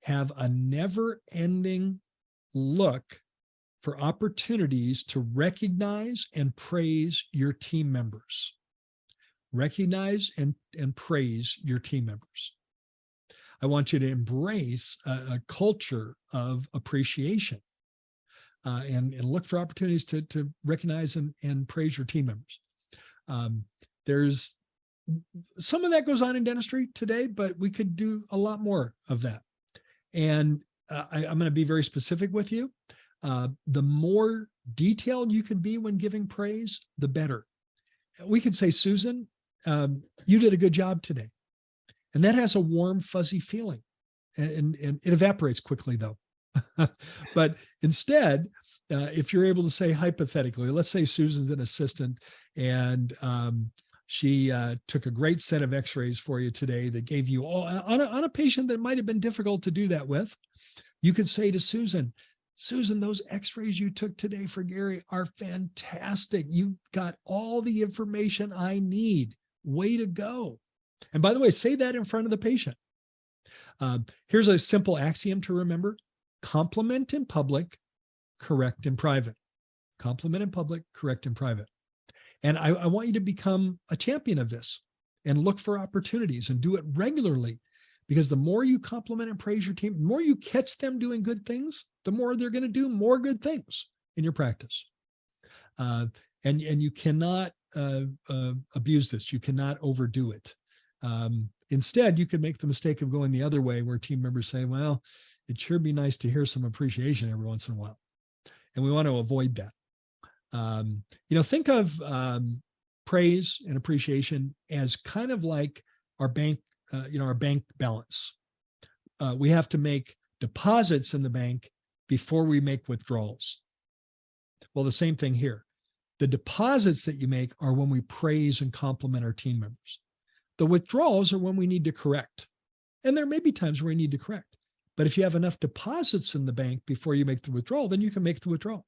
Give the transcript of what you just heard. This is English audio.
have a never-ending look for opportunities to recognize and praise your team members. Recognize and praise your team members. I want you to embrace a culture of appreciation and look for opportunities to recognize and praise your team members. There's some of that goes on in dentistry today, but we could do a lot more of that. And I'm going to be very specific with you. The more detailed you can be when giving praise, the better. We could say, Susan, you did a good job today. And that has a warm, fuzzy feeling. And it evaporates quickly, though. But instead, if you're able to say hypothetically, let's say Susan's an assistant and she took a great set of x-rays for you today that gave you all on a patient that might have been difficult to do that with. You could say to Susan, Susan, those x-rays you took today for Gary are fantastic. You got all the information I need. Way to go. And by the way, say that in front of the patient. Here's a simple axiom to remember. Compliment in public, correct in private. Compliment in public, correct in private. And I want you to become a champion of this and look for opportunities and do it regularly, because the more you compliment and praise your team, the more you catch them doing good things, the more they're going to do more good things in your practice. And you cannot abuse this. You cannot overdo it. Instead, you could make the mistake of going the other way, where team members say, well, it'd sure be nice to hear some appreciation every once in a while. And we want to avoid that. Think of praise and appreciation as kind of like our bank, our bank balance. We have to make deposits in the bank before we make withdrawals. Well, the same thing here. The deposits that you make are when we praise and compliment our team members. The withdrawals are when we need to correct. And there may be times where we need to correct. But if you have enough deposits in the bank before you make the withdrawal, then you can make the withdrawal.